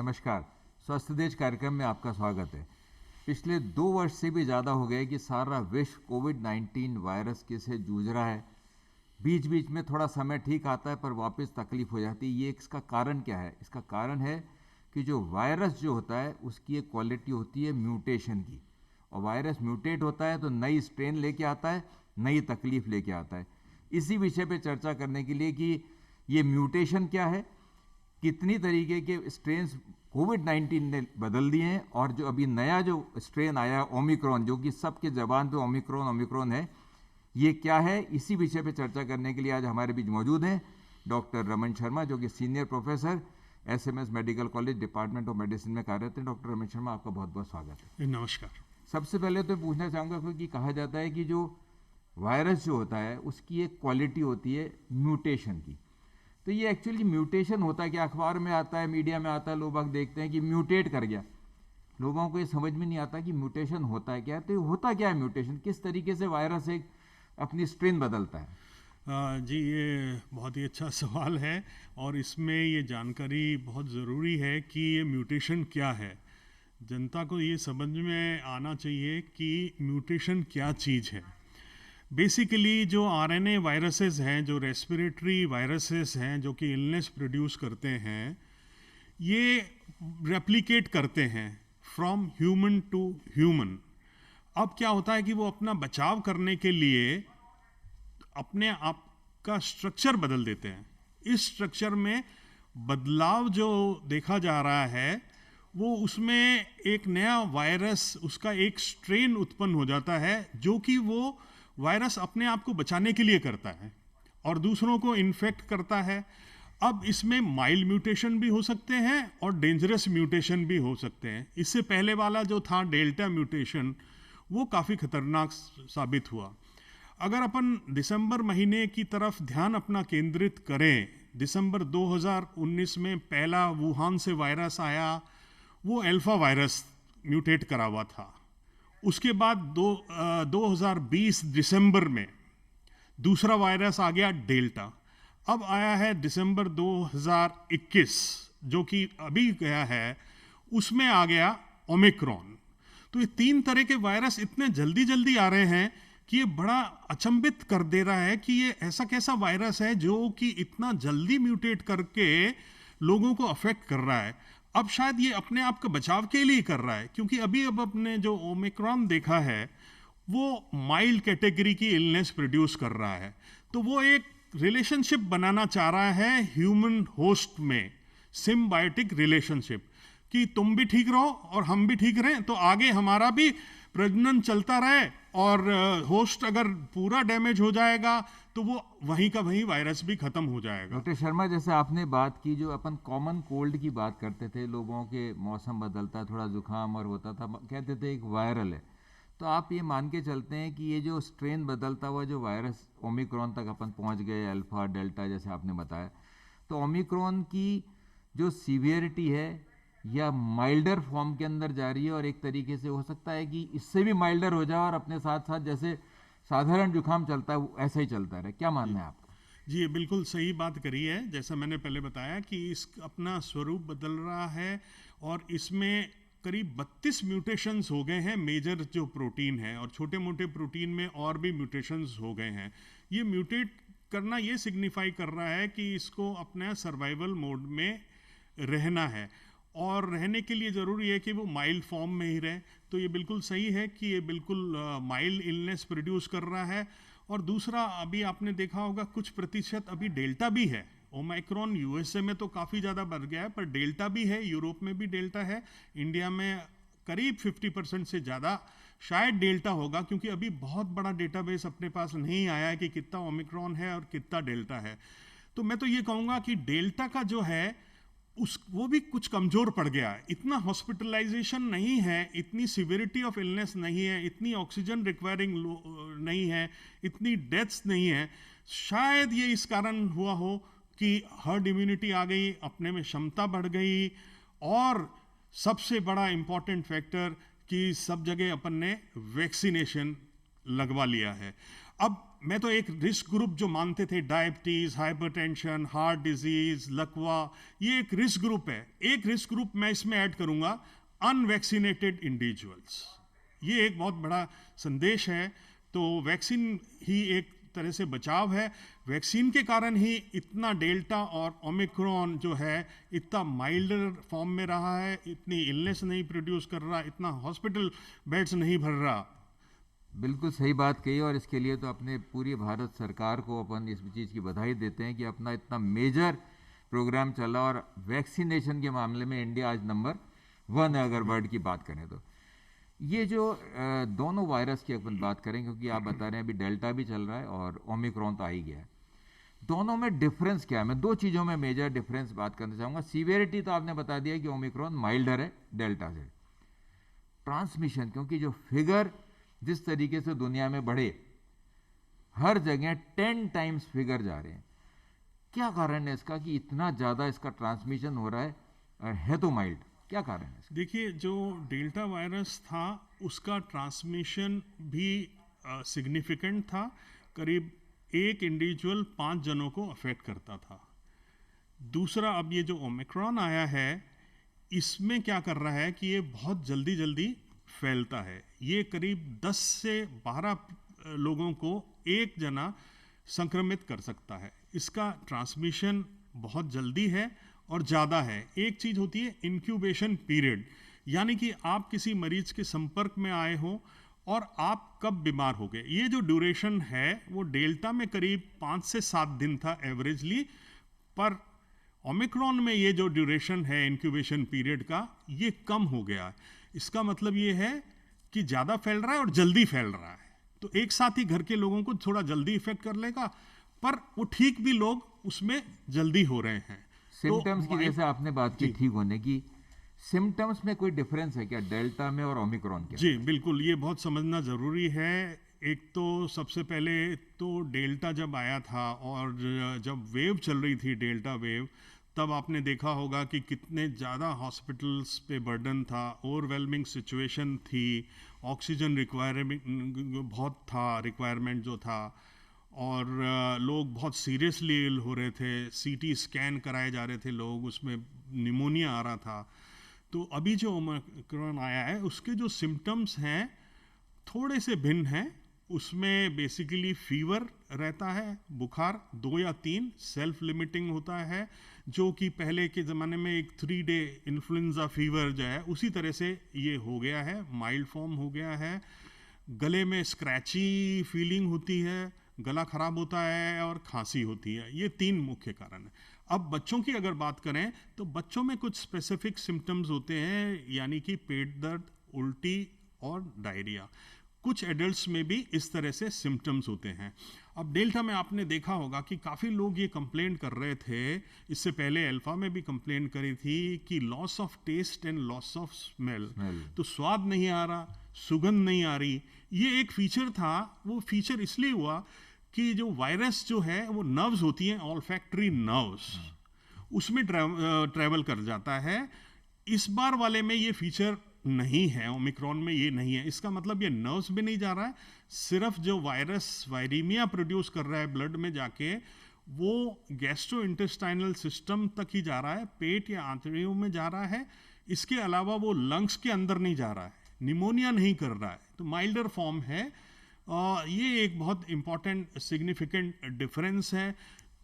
नमस्कार। स्वस्थ देश कार्यक्रम में आपका स्वागत है। पिछले 2 वर्ष से भी ज़्यादा हो गए कि सारा विश्व कोविड-19 वायरस के से जूझ रहा है। बीच बीच में थोड़ा समय ठीक आता है पर वापस तकलीफ हो जाती है। ये इसका कारण क्या है? इसका कारण है कि जो वायरस जो होता है उसकी एक क्वालिटी होती है म्यूटेशन की, और वायरस म्यूटेट होता है तो नई स्ट्रेन लेके आता है, नई तकलीफ लेके आता है। इसी विषय पे चर्चा करने के लिए कि ये म्यूटेशन क्या है, कितनी तरीके के स्ट्रेन्स कोविड-19 ने बदल दिए हैं, और जो अभी नया जो स्ट्रेन आया ओमिक्रॉन, जो कि सबके ज़बान पे ओमिक्रॉन है, ये क्या है? इसी विषय पे चर्चा करने के लिए आज हमारे बीच मौजूद हैं डॉक्टर रमन शर्मा, जो कि senior professor SMS medical college department of medicine में कार्यरत हैं। डॉक्टर रमन शर्मा, आपका बहुत बहुत स्वागत है। नमस्कार। सबसे पहले तो पूछना चाहूँगा क्योंकि कहा जाता है कि जो वायरस जो होता है उसकी एक क्वालिटी होती है म्यूटेशन की। तो ये एक्चुअली म्यूटेशन होता है कि अखबार में आता है, मीडिया में आता है, लोग बाग देखते हैं कि म्यूटेट कर गया। लोगों को ये समझ में नहीं आता कि म्यूटेशन होता है क्या है। तो ये होता क्या है म्यूटेशन? किस तरीके से वायरस एक अपनी स्ट्रेन बदलता है? जी, ये बहुत ही अच्छा सवाल है और इसमें ये जानकारी बहुत ज़रूरी है कि ये म्यूटेशन क्या है। जनता को ये समझ में आना चाहिए कि म्यूटेशन क्या चीज़ है। बेसिकली जो आरएनए वायरसेस हैं, जो रेस्पिरेटरी वायरसेस हैं, जो कि इलनेस प्रोड्यूस करते हैं, ये रेप्लिकेट करते हैं फ्रॉम ह्यूमन टू ह्यूमन। अब क्या होता है कि वो अपना बचाव करने के लिए अपने आप का स्ट्रक्चर बदल देते हैं। इस स्ट्रक्चर में बदलाव जो देखा जा रहा है वो उसमें एक नया वायरस, उसका एक स्ट्रेन उत्पन्न हो जाता है जो कि वो वायरस अपने आप को बचाने के लिए करता है और दूसरों को इन्फेक्ट करता है। अब इसमें माइल्ड म्यूटेशन भी हो सकते हैं और डेंजरस म्यूटेशन भी हो सकते हैं। इससे पहले वाला जो था डेल्टा म्यूटेशन, वो काफ़ी खतरनाक साबित हुआ। अगर अपन दिसंबर महीने की तरफ ध्यान अपना केंद्रित करें, दिसंबर 2019 में पहला वुहान से वायरस आया, वो अल्फा वायरस म्यूटेट करा हुआ था। उसके बाद 2020 दिसंबर में दूसरा वायरस आ गया डेल्टा। अब आया है दिसंबर 2021 जो कि अभी गया है, उसमें आ गया ओमिक्रॉन। तो ये 3 तरह के वायरस इतने जल्दी जल्दी आ रहे हैं कि ये बड़ा अचंभित कर दे रहा है कि ये ऐसा कैसा वायरस है जो कि इतना जल्दी म्यूटेट करके लोगों को अफेक्ट कर रहा है। अब शायद ये अपने आप का बचाव के लिए कर रहा है, क्योंकि अब अपने जो ओमिक्रॉन देखा है वो माइल्ड कैटेगरी की इलनेस प्रोड्यूस कर रहा है। तो वो एक रिलेशनशिप बनाना चाह रहा है ह्यूमन होस्ट में, सिम्बायोटिक रिलेशनशिप, कि तुम भी ठीक रहो और हम भी ठीक रहें, तो आगे हमारा भी प्रजनन चलता रहे। और होस्ट अगर पूरा डैमेज हो जाएगा तो वो वहीं का वहीं वायरस भी खत्म हो जाएगा। डॉक्टर शर्मा, जैसे आपने बात की, जो अपन कॉमन कोल्ड की बात करते थे, लोगों के मौसम बदलता, थोड़ा जुकाम और होता था, कहते थे एक वायरल है। तो आप ये मान के चलते हैं कि ये जो स्ट्रेन बदलता हुआ जो वायरस ओमिक्रॉन तक अपन पहुंच गए, अल्फा डेल्टा जैसे आपने बताया, तो ओमिक्रॉन की जो सीवियरिटी है या माइल्डर फॉर्म के अंदर जा रही है, और एक तरीके से हो सकता है कि इससे भी माइल्डर हो जाए और अपने साथ साथ जैसे साधारण जुकाम चलता है वो ऐसा ही चलता रहे। क्या मानना है आपका? जी, ये बिल्कुल सही बात करी है। जैसा मैंने पहले बताया कि इस अपना स्वरूप बदल रहा है और इसमें करीब 32 म्यूटेशंस हो गए हैं मेजर जो प्रोटीन है, और छोटे मोटे प्रोटीन में और भी म्यूटेशंस हो गए हैं। ये म्यूटेट करना ये सिग्निफाई कर रहा है कि इसको अपना सर्वाइवल मोड में रहना है, और रहने के लिए ज़रूरी है कि वो माइल्ड फॉर्म में ही रहे। तो ये बिल्कुल सही है कि ये बिल्कुल माइल्ड इलनेस प्रोड्यूस कर रहा है। और दूसरा, अभी आपने देखा होगा कुछ प्रतिशत अभी डेल्टा भी है। ओमिक्रॉन यूएसए में तो काफ़ी ज़्यादा बढ़ गया है, पर डेल्टा भी है, यूरोप में भी डेल्टा है, इंडिया में करीब 50% से ज़्यादा शायद डेल्टा होगा, क्योंकि अभी बहुत बड़ा डेटाबेस अपने पास नहीं आया है कि कितना ओमिक्रॉन है और कितना डेल्टा है। तो मैं तो ये कहूँगा कि डेल्टा का जो है वो भी कुछ कमजोर पड़ गया है। इतना हॉस्पिटलाइजेशन नहीं है, इतनी सिवियरिटी ऑफ इलनेस नहीं है, इतनी ऑक्सीजन रिक्वायरिंग नहीं है, इतनी डेथ्स नहीं है। शायद ये इस कारण हुआ हो कि हर्ड इम्यूनिटी आ गई, अपने में क्षमता बढ़ गई, और सबसे बड़ा इंपॉर्टेंट फैक्टर कि सब जगह अपन ने वैक्सीनेशन लगवा लिया है। अब मैं तो एक रिस्क ग्रुप जो मानते थे, डायबिटीज, हाइपरटेंशन, हार्ट डिजीज, लकवा, ये एक रिस्क ग्रुप है। एक रिस्क ग्रुप मैं इसमें ऐड करूंगा, अनवैक्सीनेटेड इंडिविजुअल्स। ये एक बहुत बड़ा संदेश है। तो वैक्सीन ही एक तरह से बचाव है। वैक्सीन के कारण ही इतना डेल्टा और ओमिक्रॉन जो है इतना माइल्डर फॉर्म में रहा है, इतनी इलनेस नहीं प्रोड्यूस कर रहा, इतना हॉस्पिटल बेड्स नहीं भर रहा। बिल्कुल सही बात कही, और इसके लिए तो अपने पूरी भारत सरकार को अपन इस चीज़ की बधाई देते हैं कि अपना इतना मेजर प्रोग्राम चला, और वैक्सीनेशन के मामले में इंडिया आज नंबर 1 है अगर वर्ल्ड की बात करें तो। ये जो दोनों वायरस की अपन बात करें, क्योंकि आप बता रहे हैं अभी डेल्टा भी चल रहा है और ओमिक्रॉन तो आ ही गया है, दोनों में डिफरेंस क्या है? मैं दो चीज़ों में मेजर डिफरेंस बात करना चाहूँगा। सीवियरिटी तो आपने बता दिया कि ओमिक्रॉन माइल्डर है डेल्टा से। ट्रांसमिशन, क्योंकि जो फिगर जिस तरीके से दुनिया में बढ़े, हर जगह 10 टाइम्स फिगर जा रहे हैं, क्या कारण है इसका कि इतना ज़्यादा इसका ट्रांसमिशन हो रहा है? है तो माइल्ड, क्या कारण है इसका? देखिए, जो डेल्टा वायरस था उसका ट्रांसमिशन भी सिग्निफिकेंट था। करीब एक इंडिविजुअल 5 जनों को अफेक्ट करता था। दूसरा, अब ये जो ओमिक्रॉन आया है, इसमें क्या कर रहा है कि ये बहुत जल्दी जल्दी फैलता है। ये करीब 10 से 12 लोगों को एक जना संक्रमित कर सकता है। इसका ट्रांसमिशन बहुत जल्दी है और ज़्यादा है। एक चीज़ होती है इंक्यूबेशन पीरियड, यानी कि आप किसी मरीज के संपर्क में आए हो और आप कब बीमार हो गए। ये जो ड्यूरेशन है वो डेल्टा में करीब 5 से 7 दिन था एवरेजली, पर ओमिक्रॉन में ये जो ड्यूरेशन है इंक्यूबेशन पीरियड का, ये कम हो गया है। इसका मतलब ये है कि ज़्यादा फैल रहा है और जल्दी फैल रहा है। तो एक साथ ही घर के लोगों को थोड़ा जल्दी इफेक्ट कर लेगा, पर वो ठीक भी लोग उसमें जल्दी हो रहे हैं। सिम्टम्स की जैसे आपने बात की ठीक होने की, सिम्टम्स में कोई डिफरेंस है क्या डेल्टा में और ओमिक्रॉन के? जी बिल्कुल, ये बहुत समझना ज़रूरी है। एक तो सबसे पहले तो डेल्टा जब आया था और जब वेव चल रही थी डेल्टा वेव, तब आपने देखा होगा कि कितने ज़्यादा हॉस्पिटल्स पे बर्डन था, ओवरवेलमिंग सिचुएशन थी, ऑक्सीजन रिक्वायरमेंट बहुत था, रिक्वायरमेंट जो था, और लोग बहुत सीरियसली इल हो रहे थे। सीटी स्कैन कराए जा रहे थे लोग, उसमें निमोनिया आ रहा था। तो अभी जो ओमिक्रॉन आया है उसके जो सिम्टम्स हैं थोड़े से भिन्न हैं। उसमें बेसिकली फीवर रहता है, बुखार 2 या 3, सेल्फ लिमिटिंग होता है, जो कि पहले के ज़माने में एक 3 डे इन्फ्लुएंजा फीवर जो है उसी तरह से ये हो गया है, माइल्ड फॉर्म हो गया है। गले में स्क्रैची फीलिंग होती है, गला खराब होता है और खांसी होती है। ये 3 मुख्य कारण हैं। अब बच्चों की अगर बात करें तो बच्चों में कुछ स्पेसिफिक सिम्टम्स होते हैं, यानी कि पेट दर्द, उल्टी और डायरिया। कुछ एडल्ट्स में भी इस तरह से सिम्टम्स होते हैं। अब डेल्टा में आपने देखा होगा कि काफ़ी लोग ये कंप्लेंट कर रहे थे, इससे पहले अल्फा में भी कंप्लेंट करी थी कि loss of taste and loss of smell. तो स्वाद नहीं आ रहा, सुगंध नहीं आ रही। ये एक फीचर था। वो फीचर इसलिए हुआ कि जो वायरस जो है वो नर्व्स होती हैं, ऑल्फैक्टरी नर्व्स, उसमें ट्रैवल कर जाता है। इस बार वाले में ये फीचर नहीं है, ओमिक्रॉन में ये नहीं है। इसका मतलब ये नर्व्स भी नहीं जा रहा है, सिर्फ जो वायरस वायरीमिया प्रोड्यूस कर रहा है ब्लड में जाके, वो गैस्ट्रो इंटेस्टाइनल सिस्टम तक ही जा रहा है, पेट या आंतड़ियों में जा रहा है। इसके अलावा वो लंग्स के अंदर नहीं जा रहा है, निमोनिया नहीं कर रहा है। तो माइल्डर फॉर्म है। ये एक बहुत इंपॉर्टेंट सिग्निफिकेंट डिफरेंस है।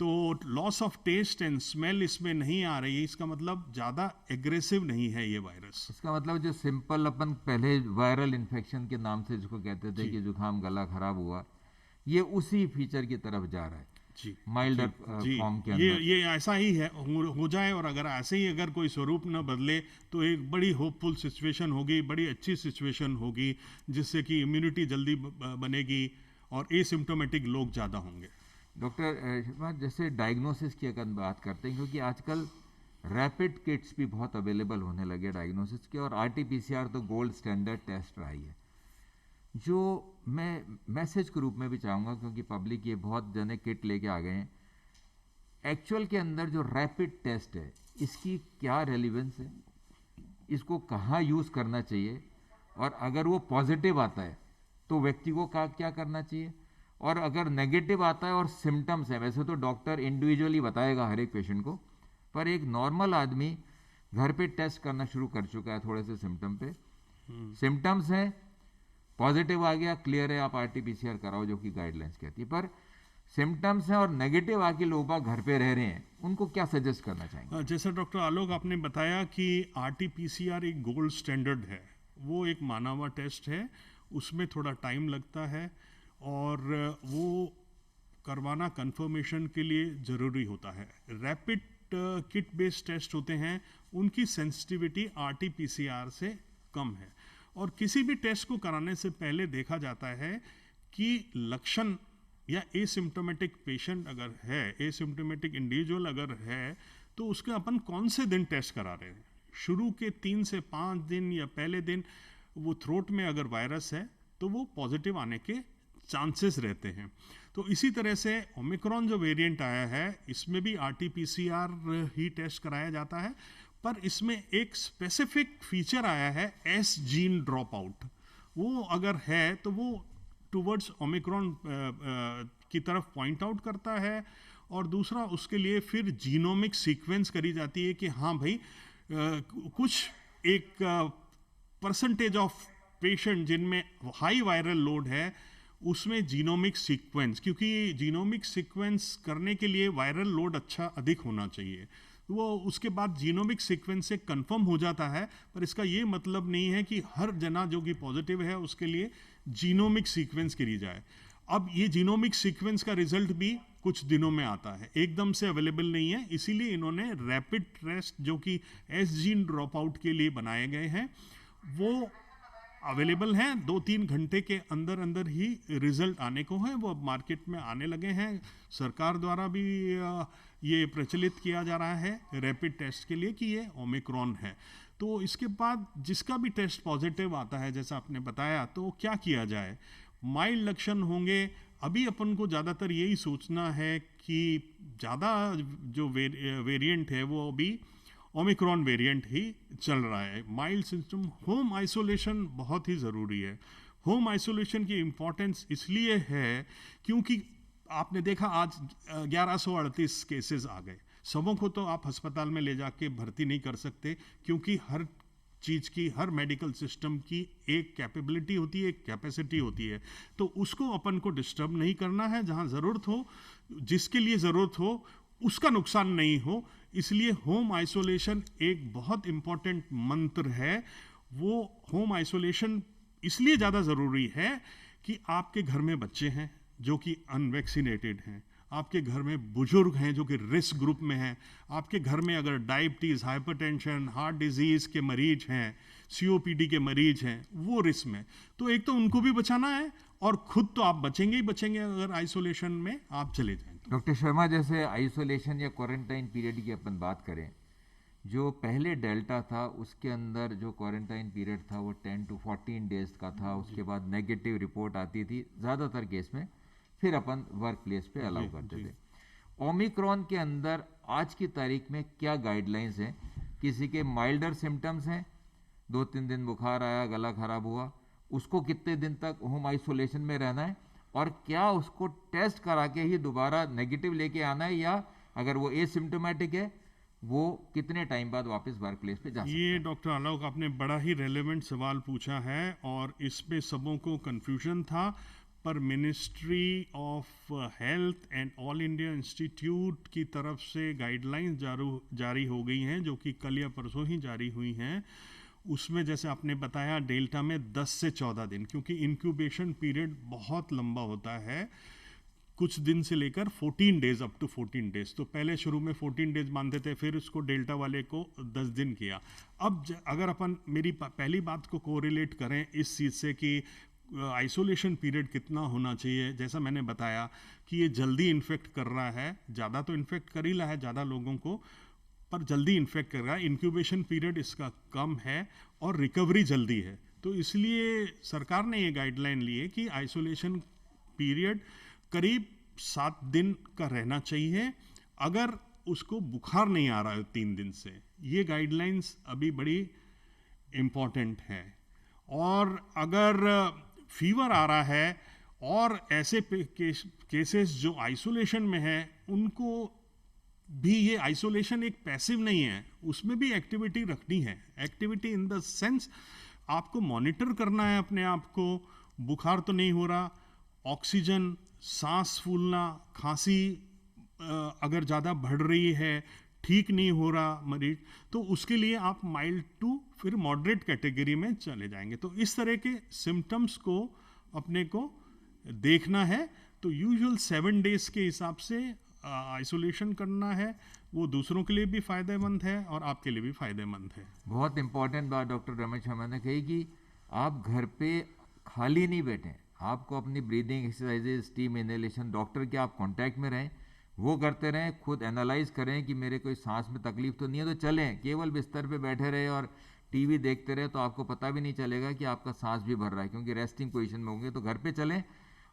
तो loss of taste and smell इसमें नहीं आ रही है। इसका मतलब ज़्यादा एग्रेसिव नहीं है ये वायरस। इसका मतलब जो सिंपल अपन पहले वायरल इन्फेक्शन के नाम से जिसको कहते थे कि जुकाम, गला खराब हुआ, ये उसी फीचर की तरफ जा रहा है। जी, माइल्डर फॉर्म के अंदर ये ऐसा ही है, हो जाए। और अगर ऐसे ही अगर कोई स्वरूप न बदले तो एक बड़ी होपफुल सिचुएशन होगी, बड़ी अच्छी सिचुएशन होगी, जिससे कि इम्यूनिटी जल्दी बनेगी और एसिम्टोमेटिक लोग ज़्यादा होंगे। डॉक्टर शर्मा, जैसे डायग्नोसिस की अगर बात करते हैं, क्योंकि आजकल रैपिड किट्स भी बहुत अवेलेबल होने लगे डायग्नोसिस के, और आरटीपीसीआर तो गोल्ड स्टैंडर्ड टेस्ट रहा ही है। जो मैं मैसेज के रूप में भी चाहूँगा, क्योंकि पब्लिक ये बहुत जने किट लेके आ गए हैं, एक्चुअल के अंदर जो रैपिड टेस्ट है इसकी क्या रेलिवेंस है, इसको कहाँ यूज़ करना चाहिए, और अगर वो पॉजिटिव आता है तो व्यक्ति को क्या करना चाहिए, और अगर नेगेटिव आता है और सिम्टम्स है, वैसे तो डॉक्टर इंडिविजुअली बताएगा हर एक पेशेंट को, पर एक नॉर्मल आदमी घर पे टेस्ट करना शुरू कर चुका है थोड़े से सिम्टम पे, सिम्टम्स है, पॉजिटिव आ गया, क्लियर है, आप आरटीपीसीआर कराओ जो कि गाइडलाइंस कहती है, पर सिम्टम्स हैं और नेगेटिव आके लोग बाग घर पे रह रहे हैं, उनको क्या सजेस्ट करना चाहेंगे? जैसा डॉक्टर आलोक आपने बताया कि आरटीपीसीआर एक गोल्ड स्टैंडर्ड है, वो एक मानवा टेस्ट है, उसमें थोड़ा टाइम लगता है और वो करवाना कंफर्मेशन के लिए ज़रूरी होता है। रैपिड किट बेस्ड टेस्ट होते हैं, उनकी सेंसिटिविटी आरटीपीसीआर से कम है और किसी भी टेस्ट को कराने से पहले देखा जाता है कि लक्षण या एसिम्टोमेटिक पेशेंट अगर है, एसिम्टोमेटिक इंडिविजुअल अगर है, तो उसके अपन कौन से दिन टेस्ट करा रहे हैं। शुरू के 3 से 5 दिन या पहले दिन वो थ्रोट में अगर वायरस है तो वो पॉजिटिव आने के चांसेस रहते हैं। तो इसी तरह से ओमिक्रॉन जो वेरिएंट आया है, इसमें भी आरटीपीसीआर ही टेस्ट कराया जाता है, पर इसमें एक स्पेसिफिक फीचर आया है, एस जीन ड्रॉप आउट। वो अगर है तो वो टूवर्ड्स ओमिक्रॉन की तरफ पॉइंट आउट करता है, और दूसरा उसके लिए फिर जीनोमिक सीक्वेंस करी जाती है कि हाँ भाई कुछ एक परसेंटेज ऑफ पेशेंट जिनमें हाई वायरल लोड है उसमें जीनोमिक सीक्वेंस, क्योंकि जीनोमिक सीक्वेंस करने के लिए वायरल लोड अधिक होना चाहिए, वो उसके बाद जीनोमिक सीक्वेंस से कंफर्म हो जाता है। पर इसका ये मतलब नहीं है कि हर जना जो कि पॉजिटिव है उसके लिए जीनोमिक सीक्वेंस करी जाए। अब ये जीनोमिक सीक्वेंस का रिजल्ट भी कुछ दिनों में आता है, एकदम से अवेलेबल नहीं है, इसीलिए इन्होंने रैपिड टेस्ट जो कि एस जीन ड्रॉप आउट के लिए बनाए गए हैं वो अवेलेबल हैं। 2-3 घंटे के अंदर अंदर ही रिजल्ट आने को है, वो अब मार्केट में आने लगे हैं। सरकार द्वारा भी ये प्रचलित किया जा रहा है रैपिड टेस्ट के लिए कि ये ओमिक्रॉन है। तो इसके बाद जिसका भी टेस्ट पॉजिटिव आता है, जैसा आपने बताया, तो क्या किया जाए। माइल्ड लक्षण होंगे, अभी अपन को ज़्यादातर यही सोचना है कि ज़्यादा जो वेरिएंट है वो अभी ओमिक्रॉन वेरिएंट ही चल रहा है। माइल्ड सिम्टम, होम आइसोलेशन बहुत ही ज़रूरी है। होम आइसोलेशन की इम्पोर्टेंस इसलिए है क्योंकि आपने देखा आज 1138 केसेस आ गए। सबों को तो आप अस्पताल में ले जाके भर्ती नहीं कर सकते, क्योंकि हर चीज़ की, हर मेडिकल सिस्टम की एक कैपेबिलिटी होती है, एक कैपेसिटी होती है, तो उसको अपन को डिस्टर्ब नहीं करना है। जहाँ ज़रूरत हो, जिसके लिए ज़रूरत हो, उसका नुकसान नहीं हो, इसलिए होम आइसोलेशन एक बहुत इम्पॉर्टेंट मंत्र है। वो होम आइसोलेशन इसलिए ज़्यादा ज़रूरी है कि आपके घर में बच्चे हैं जो कि अनवैक्सीनेटेड हैं, आपके घर में बुजुर्ग हैं जो कि रिस्क ग्रुप में हैं, आपके घर में अगर डायबिटीज़, हाइपरटेंशन, हार्ट डिजीज़ के मरीज हैं, सीओपीडी के मरीज हैं, वो रिस्क में, तो एक तो उनको भी बचाना है और खुद तो आप बचेंगे ही बचेंगे अगर आइसोलेशन में आप चले जाएं। डॉक्टर शर्मा, जैसे आइसोलेशन या क्वारंटाइन पीरियड की अपन बात करें, जो पहले डेल्टा था उसके अंदर जो क्वारंटाइन पीरियड था वो 10 to 14 डेज का था, उसके बाद नेगेटिव रिपोर्ट आती थी ज़्यादातर केस में, फिर अपन वर्क प्लेस पे अलाउ करते थे। ओमिक्रॉन के अंदर आज की तारीख में क्या गाइडलाइंस हैं? किसी के माइल्डर सिम्टम्स हैं, 2-3 दिन बुखार आया, गला खराब हुआ, उसको कितने दिन तक होम आइसोलेशन में रहना है, और क्या उसको टेस्ट करा के ही दोबारा नेगेटिव लेके आना है, या अगर वो एसिम्टोमेटिक है वो कितने टाइम बाद वापस वर्क प्लेस पे जा सकता है? ये डॉक्टर आलोक आपने बड़ा ही रेलेवेंट सवाल पूछा है और इसमें सबों को कंफ्यूजन था, पर ministry of health and all India institute की तरफ से गाइडलाइंस जारी हो गई हैं, जो कि कल या परसों ही जारी हुई हैं। उसमें जैसे आपने बताया डेल्टा में 10 से 14 दिन, क्योंकि इंक्यूबेशन पीरियड बहुत लंबा होता है, कुछ दिन से लेकर 14 डेज, अप टू 14 डेज। तो पहले शुरू में 14 डेज मानते थे, फिर उसको डेल्टा वाले को 10 दिन किया। अब अगर अपन मेरी पहली बात को कोरिलेट करें इस चीज़ से कि आइसोलेशन पीरियड कितना होना चाहिए, जैसा मैंने बताया कि ये जल्दी इन्फेक्ट कर रहा है, ज़्यादा तो इन्फेक्ट कर ही रहा है ज़्यादा लोगों को, पर जल्दी इन्फेक्ट कर रहा है, इंक्यूबेशन पीरियड इसका कम है और रिकवरी जल्दी है। तो इसलिए सरकार ने ये गाइडलाइन ली है कि आइसोलेशन पीरियड करीब 7 दिन का रहना चाहिए अगर उसको बुखार नहीं आ रहा है 3 दिन से। ये गाइडलाइंस अभी बड़ी इम्पॉर्टेंट है। और अगर फीवर आ रहा है और ऐसे केसेस जो आइसोलेशन में है उनको भी, ये आइसोलेशन एक पैसिव नहीं है, उसमें भी एक्टिविटी रखनी है। एक्टिविटी इन द सेंस आपको मॉनिटर करना है अपने आप को, बुखार तो नहीं हो रहा, ऑक्सीजन, सांस फूलना, खांसी अगर ज़्यादा बढ़ रही है, ठीक नहीं हो रहा मरीज, तो उसके लिए आप माइल्ड टू फिर मॉडरेट कैटेगरी में चले जाएंगे। तो इस तरह के सिम्टम्स को अपने को देखना है। तो यूजुअल 7 डेज के हिसाब से आइसोलेशन करना है, वो दूसरों के लिए भी फायदेमंद है और आपके लिए भी फायदेमंद है। बहुत इंपॉर्टेंट बात डॉक्टर रमेश शर्मा ने कही कि आप घर पे खाली नहीं बैठे, आपको अपनी breathing exercises, steam inhalation, doctor के आप कांटेक्ट में रहें, वो करते रहें, खुद एनालाइज करें कि मेरे कोई सांस में तकलीफ तो नहीं है, तो चलें। केवल बिस्तर पे बैठे रहे और टीवी देखते रहे तो आपको पता भी नहीं चलेगा कि आपका सांस भी भर रहा है, क्योंकि रेस्टिंग पोजीशन में होंगे। तो घर पे चलें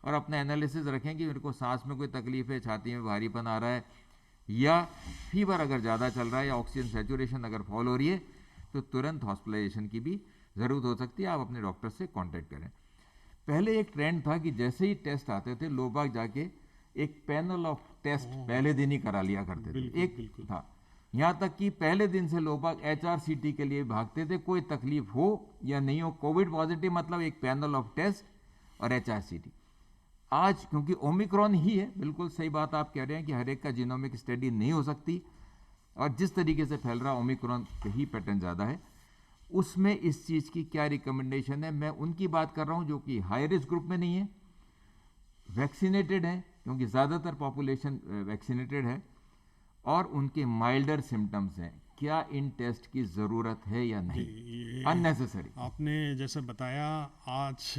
और अपना एनालिसिस रखें कि मेरे को सांस में कोई तकलीफ है, छाती में भारीपन आ रहा है, या फीवर अगर ज़्यादा चल रहा है, या ऑक्सीजन सैचुरेशन अगर फॉल हो रही है, तो तुरंत हॉस्पिटलाइजेशन की भी ज़रूरत हो सकती है। आप अपने डॉक्टर से कांटेक्ट करें। पहले एक ट्रेंड था कि जैसे ही टेस्ट आते थे लोग बाग जाके एक पैनल ऑफ टेस्ट पहले दिन ही करा लिया करते थे। एक था, यहाँ तक कि पहले दिन से लोग बाग HRCT के लिए भागते थे, कोई तकलीफ हो या नहीं हो, कोविड पॉजिटिव मतलब एक पैनल ऑफ टेस्ट और HRCT। आज क्योंकि ओमिक्रॉन ही है, बिल्कुल सही बात आप कह रहे हैं कि हर एक का जीनोमिक स्टडी नहीं हो सकती, और जिस तरीके से फैल रहा ओमिक्रॉन पे ही पैटर्न ज़्यादा है, उसमें इस चीज़ की क्या रिकमेंडेशन है। मैं उनकी बात कर रहा हूँ जो कि हाई रिस्क ग्रुप में नहीं है, वैक्सीनेटेड है, क्योंकि ज़्यादातर पॉपुलेशन वैक्सीनेटेड है, और उनके माइल्डर सिम्टम्स हैं। क्या इन टेस्ट की ज़रूरत है या नहीं, अननेसेसरी? आपने जैसे बताया, आज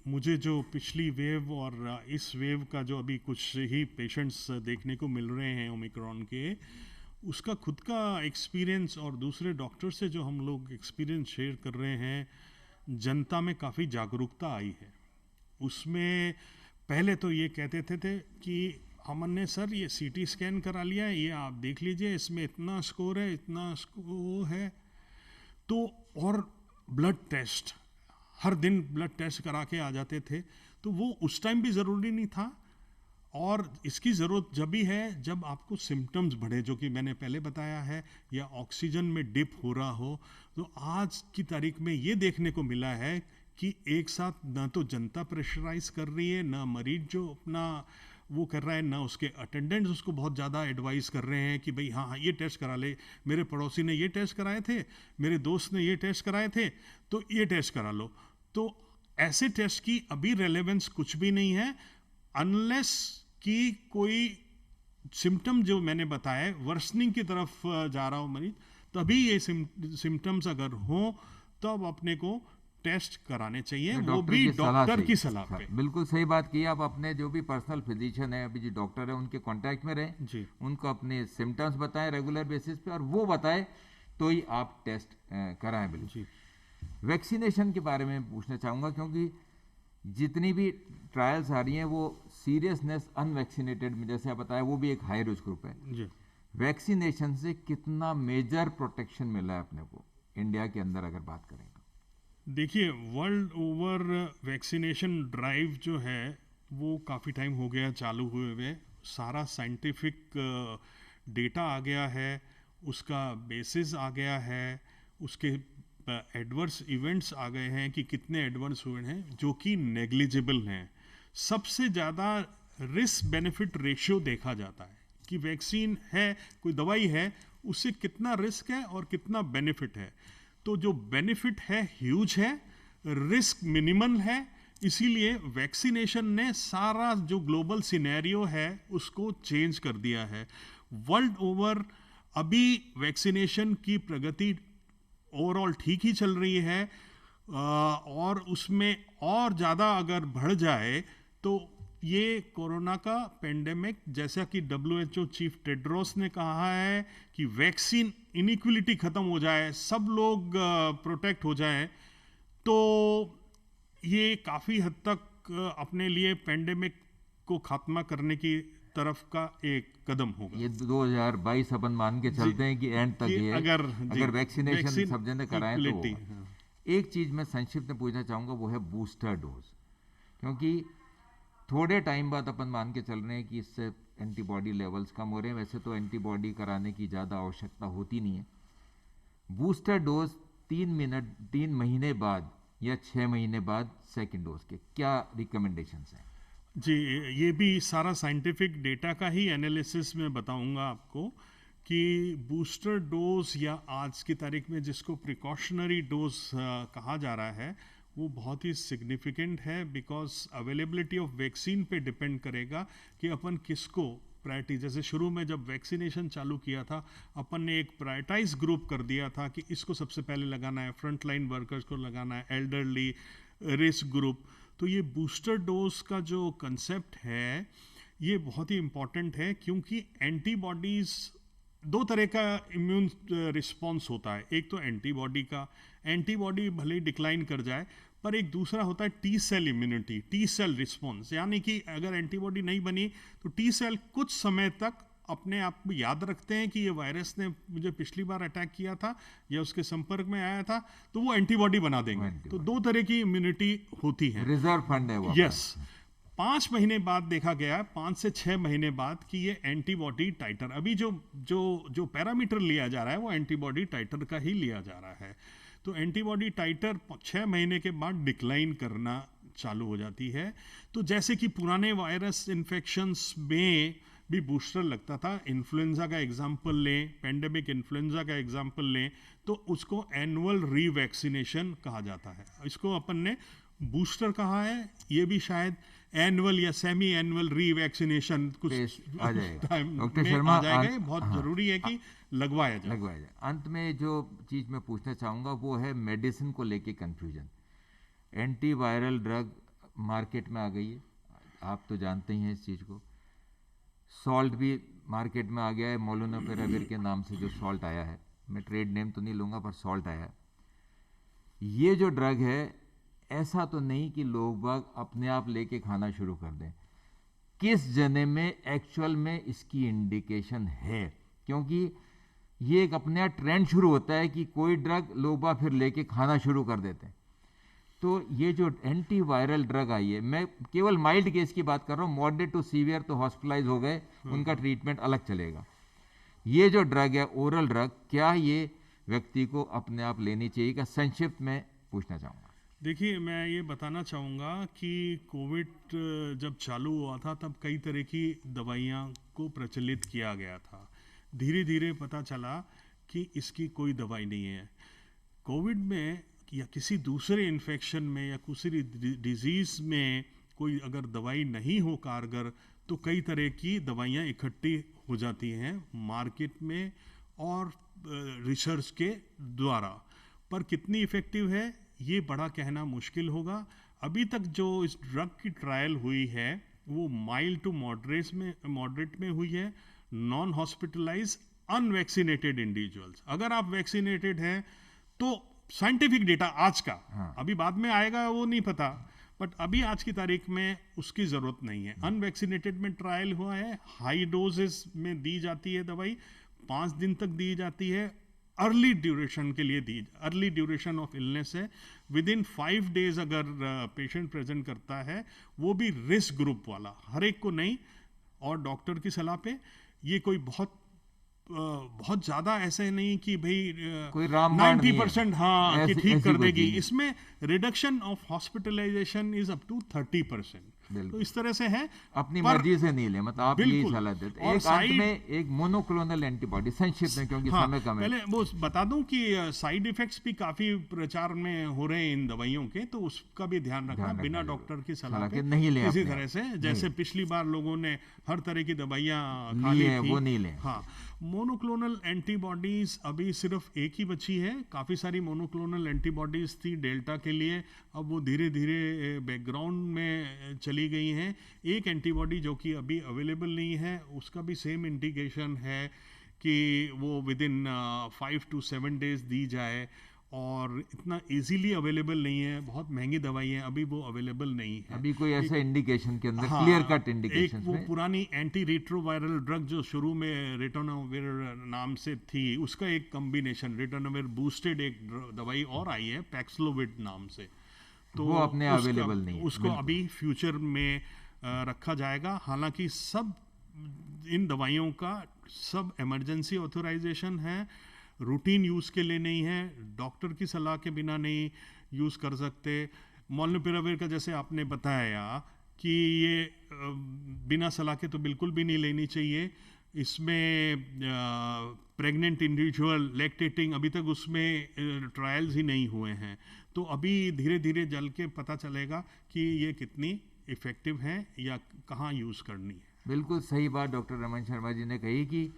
मुझे जो पिछली वेव और इस वेव का जो अभी कुछ ही पेशेंट्स देखने को मिल रहे हैं ओमिक्रॉन के, उसका खुद का एक्सपीरियंस और दूसरे डॉक्टर से जो हम लोग एक्सपीरियंस शेयर कर रहे हैं, जनता में काफ़ी जागरूकता आई है। उसमें पहले तो ये कहते थे कि अमन ने सर ये CT स्कैन करा लिया है, ये आप देख लीजिए, इसमें इतना स्कोर है, इतना स्कोर है, तो और ब्लड टेस्ट, हर दिन ब्लड टेस्ट करा के आ जाते थे। तो वो उस टाइम भी ज़रूरी नहीं था, और इसकी ज़रूरत जब भी है जब आपको सिम्टम्स बढ़े, जो कि मैंने पहले बताया है, या ऑक्सीजन में डिप हो रहा हो। तो आज की तारीख में ये देखने को मिला है कि एक साथ ना तो जनता प्रेशराइज कर रही है, ना मरीज जो अपना वो कर रहा है, ना उसके अटेंडेंट्स उसको बहुत ज़्यादा एडवाइस कर रहे हैं कि भाई हाँ हाँ ये टेस्ट करा ले, मेरे पड़ोसी ने ये टेस्ट कराए थे, मेरे दोस्त ने ये टेस्ट कराए थे, तो ये टेस्ट करा लो। तो ऐसे टेस्ट की अभी रेलेवेंस कुछ भी नहीं है, अनलेस कि कोई सिम्टम जो मैंने बताया वर्सनिंग की तरफ जा रहा हो मरीज, तभी ये सिम्टम्स अगर हो तब अपने को टेस्ट कराने चाहिए, वो भी डॉक्टर की सलाह पे। बिल्कुल सही बात की आप। अपने जो भी पर्सनल फिजिशियन है, अभी जो डॉक्टर है, उनके कांटेक्ट में रहें जी, उनको अपने सिम्टम्स बताएं रेगुलर बेसिस पे, और वो बताएं तो ही आप टेस्ट कराएं। बिल्कुल। वैक्सीनेशन के बारे में पूछना चाहूँगा, क्योंकि जितनी भी ट्रायल्स आ रही हैं वो सीरियसनेस अनवैक्सीनेटेड में, जैसे आप बताया, वो भी एक हाई रिस्क ग्रुप है जी। वैक्सीनेशन से कितना मेजर प्रोटेक्शन मिला है अपने को इंडिया के अंदर अगर बात करें तो? देखिए, वर्ल्ड ओवर वैक्सीनेशन ड्राइव जो है वो काफ़ी टाइम हो गया चालू हुए हुए, सारा साइंटिफिक डेटा आ गया है, उसका बेसिस आ गया है, उसके एडवर्स इवेंट्स आ गए हैं कि कितने एडवर्स हुए हैं जो कि नेग्लिजिबल हैं। सबसे ज़्यादा रिस्क बेनिफिट रेशियो देखा जाता है कि वैक्सीन है, कोई दवाई है, उससे कितना रिस्क है और कितना बेनिफिट है। तो जो बेनिफिट है ह्यूज है, रिस्क मिनिमल है, इसीलिए वैक्सीनेशन ने सारा जो ग्लोबल सिनेरियो है उसको चेंज कर दिया है। वर्ल्ड ओवर अभी वैक्सीनेशन की प्रगति ओवरऑल ठीक ही चल रही है, और उसमें और ज़्यादा अगर बढ़ जाए तो ये कोरोना का पेंडेमिक, जैसा कि WHO चीफ टेड्रोस ने कहा है कि वैक्सीन इनइक्वलिटी ख़त्म हो जाए, सब लोग प्रोटेक्ट हो जाए, तो ये काफ़ी हद तक अपने लिए पेंडेमिक को खात्मा करने की तरफ का एक कदम होगा। ये 2022 अपन मान के चलते हैं कि एंड तक ये अगर वैक्सीनेशन सब जने कराएं तो होगा। एक चीज़ मैं संक्षिप्त में पूछना चाहूँगा, वो है बूस्टर डोज, क्योंकि थोड़े टाइम बाद अपन मान के चल रहे हैं कि इससे एंटीबॉडी लेवल्स कम हो रहे हैं। वैसे तो एंटीबॉडी कराने की ज़्यादा आवश्यकता होती नहीं है। बूस्टर डोज 3 महीने बाद या 6 महीने बाद सेकेंड डोज के क्या रिकमेंडेशंस हैं? जी, ये भी सारा साइंटिफिक डेटा का ही एनालिसिस मैं बताऊंगा आपको कि बूस्टर डोज या आज की तारीख में जिसको प्रिकॉशनरी डोज कहा जा रहा है वो बहुत ही सिग्निफिकेंट है, बिकॉज अवेलेबिलिटी ऑफ वैक्सीन पे डिपेंड करेगा कि अपन किसको प्रायोरिटी। जैसे शुरू में जब वैक्सीनेशन चालू किया था अपन ने एक प्रायोरिटाइज ग्रुप कर दिया था कि इसको सबसे पहले लगाना है, फ्रंट लाइन वर्कर्स को लगाना है, एल्डरली, रिस्क ग्रुप। तो ये बूस्टर डोज का जो कंसेप्ट है ये बहुत ही इम्पॉर्टेंट है, क्योंकि एंटीबॉडीज दो तरह का इम्यून रिस्पॉन्स होता है। एक तो एंटीबॉडी का, एंटीबॉडी भले ही डिक्लाइन कर जाए, पर एक दूसरा होता है T cell immunity, T cell response. यानी कि अगर एंटीबॉडी नहीं बनी तो टी सेल कुछ समय तक अपने आप को याद रखते हैं कि ये वायरस ने मुझे पिछली बार अटैक किया था या उसके संपर्क में आया था, तो वो एंटीबॉडी बना देंगे। तो दो तरह की इम्यूनिटी होती है, रिजर्व फंड है वो। यस। 5 महीने बाद देखा गया, 5 से 6 महीने बाद, कि ये एंटीबॉडी टाइटर, अभी जो जो जो पैरामीटर लिया जा रहा है वो एंटीबॉडी टाइटर का ही लिया जा रहा है। तो एंटीबॉडी टाइटर 6 महीने के बाद डिक्लाइन करना चालू हो जाती है। तो जैसे कि पुराने वायरस इन्फेक्शंस में भी बूस्टर लगता था, इन्फ्लुएंजा का एग्जाम्पल लें, पेंडेमिक इन्फ्लुएंजा का एग्जाम्पल लें, तो उसको एनुअल रीवैक्सीनेशन कहा जाता है। इसको अपन ने बूस्टर कहा है, ये भी शायद एनुअल या सेमी एनुअल रीवैक्सीनेशन कुछ आ जाएगा। टाइम डॉक्टर में शर्मा, आ जाएगा। ये बहुत जरूरी है कि लगवाया जाए। अंत में जो चीज़ मैं पूछना चाहूँगा वो है मेडिसिन को लेके कन्फ्यूजन। एंटीवायरल ड्रग मार्केट में आ गई है, आप तो जानते ही हैं इस चीज़ को। सॉल्ट भी मार्केट में आ गया है, मोलुनोपिराविर के नाम से जो सॉल्ट आया है, मैं ट्रेड नेम तो नहीं लूँगा पर सॉल्ट आया है। ये जो ड्रग है ऐसा तो नहीं कि लोग बाग अपने आप लेके खाना शुरू कर दें। किस जने में एक्चुअल में इसकी इंडिकेशन है? क्योंकि ये एक अपने आप ट्रेंड शुरू होता है कि कोई ड्रग लोग बाग फिर लेके खाना शुरू कर देते हैं। तो ये जो एंटीवायरल ड्रग आई है, मैं केवल माइल्ड केस की बात कर रहा हूँ, मॉडरेट टू सीवियर तो हॉस्पिटलाइज हो गए, उनका ट्रीटमेंट अलग चलेगा। ये जो ड्रग है ओरल ड्रग, क्या ये व्यक्ति को अपने आप लेनी चाहिए? क्या संक्षिप्त में पूछना चाहूँगा। देखिए, मैं ये बताना चाहूँगा कि कोविड जब चालू हुआ था तब कई तरह की दवाइयाँ को प्रचलित किया गया था। धीरे धीरे पता चला कि इसकी कोई दवाई नहीं है। कोविड में या किसी दूसरे इन्फेक्शन में या किसी डिजीज़ में कोई अगर दवाई नहीं हो कारगर, तो कई तरह की दवाइयाँ इकट्ठी हो जाती हैं मार्केट में और रिसर्च के द्वारा। पर कितनी इफ़ेक्टिव है ये बड़ा कहना मुश्किल होगा। अभी तक जो इस ड्रग की ट्रायल हुई है वो माइल्ड टू मॉडरेट में हुई है, नॉन हॉस्पिटलाइज अनवैक्सीनेटेड इंडिविजुअल्स। अगर आप वैक्सीनेटेड हैं तो साइंटिफिक डेटा आज का, अभी बाद में आएगा वो नहीं पता, बट अभी आज की तारीख में उसकी जरूरत नहीं है। अनवैक्सीनेटेड में ट्रायल हुआ है, हाई डोजेस में दी जाती है दवाई, 5 दिन तक दी जाती है, अर्ली ड्यूरेशन के लिए दी, अर्ली ड्यूरेशन ऑफ इलनेस है। विद इन 5 डेज अगर पेशेंट प्रेजेंट करता है, वो भी रिस्क ग्रुप वाला, हर एक को नहीं, और डॉक्टर की सलाह पे। ये कोई बहुत ज्यादा ऐसे नहीं कि भाई कोई रामबाण 90% हाँ कि ठीक कर देगी। नहीं। इसमें reduction of hospitalization is up to 30%। तो इस तरह से है, अपनी मर्जी से नहीं ले, मतलब आप यही बिल्कुल। सलाह देते हैं। और एक अंत में एक मोनोक्लोनल एंटीबॉडी संक्षिप्त में, क्योंकि हाँ, समय कम है। पहले वो बता दूं कि साइड इफेक्ट्स भी काफी प्रचार में हो रहे हैं इन दवाइयों के, तो उसका भी ध्यान रखना बिना डॉक्टर की सलाह के नहीं लें किसी अपने तरह से। जैसे पिछली बार लोगों ने हर तरह की दवाइयाँ खा ली ली है, थी, वो नहीं लें। हाँ। मोनोक्लोनल एंटीबॉडीज अभी सिर्फ एक ही बची है। काफ़ी सारी मोनोक्लोनल एंटीबॉडीज थी डेल्टा के लिए, अब वो धीरे धीरे बैकग्राउंड में चली गई हैं। एक एंटीबॉडी जो कि अभी अवेलेबल नहीं है, उसका भी सेम इंडिकेशन है कि वो विद इन 5 to 7 डेज दी जाए, और इतना इजीली अवेलेबल नहीं है, बहुत महंगी दवाई है, अभी वो अवेलेबल नहीं है। अभी कोई ऐसा इंडिकेशन के अंदर, हाँ, क्लियर कट एक इंडिकेशन वो में पुरानी एंटी रिट्रोवायरल ड्रग जो शुरू में रिटोनाविर नाम से थी, उसका एक कॉम्बिनेशन रिटोनाविर बूस्टेड एक दवाई और आई है पैक्सलोविड नाम से, तो वो अपने उसका- अवेलेबल नहीं है, उसको अभी फ्यूचर में रखा जाएगा। हालांकि सब इन दवाइयों का सब इमरजेंसी ऑथराइजेशन है, रूटीन यूज़ के लिए नहीं है, डॉक्टर की सलाह के बिना नहीं यूज़ कर सकते। मॉलनुपिराविर का जैसे आपने बताया कि ये बिना सलाह के तो बिल्कुल भी नहीं लेनी चाहिए। इसमें प्रेग्नेंट इंडिविजुअल लैक्टेटिंग अभी तक उसमें ट्रायल्स ही नहीं हुए हैं, तो अभी धीरे धीरे जल के पता चलेगा कि ये कितनी इफ़ेक्टिव है या कहाँ यूज़ करनी है। बिल्कुल सही बात डॉक्टर रमन शर्मा जी ने कही कि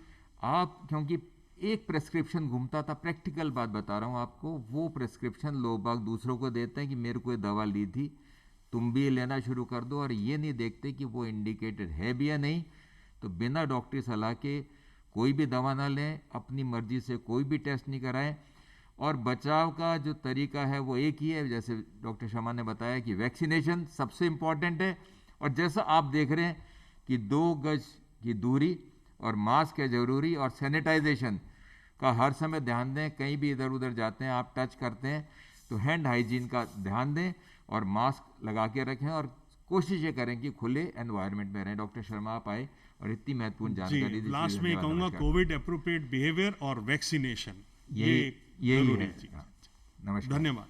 आप, क्योंकि एक प्रेस्क्रिप्शन घूमता था, प्रैक्टिकल बात बता रहा हूँ आपको, वो प्रेस्क्रिप्शन लोग बाग दूसरों को देते हैं कि मेरे को ये दवा ली थी, तुम भी लेना शुरू कर दो, और ये नहीं देखते कि वो इंडिकेटेड है भी या नहीं। तो बिना डॉक्टरी सलाह के कोई भी दवा ना लें, अपनी मर्जी से कोई भी टेस्ट नहीं कराएं। और बचाव का जो तरीका है वो एक ही है, जैसे डॉक्टर शर्मा ने बताया कि वैक्सीनेशन सबसे इम्पॉर्टेंट है। और जैसा आप देख रहे हैं कि 2 गज की दूरी और मास्क है ज़रूरी, और सैनिटाइजेशन का हर समय ध्यान दें। कहीं भी इधर उधर जाते हैं, आप टच करते हैं तो हैंड हाइजीन का ध्यान दें और मास्क लगा के रखें, और कोशिश ये करें कि खुले एनवायरनमेंट में रहें। डॉक्टर शर्मा आप आए और इतनी महत्वपूर्ण जानकारी दी। लास्ट में कहूँगा कोविड अप्रोप्रिएट बिहेवियर और वैक्सीनेशन, ये यही जरूरी है। चीज। नमस्कार, धन्यवाद।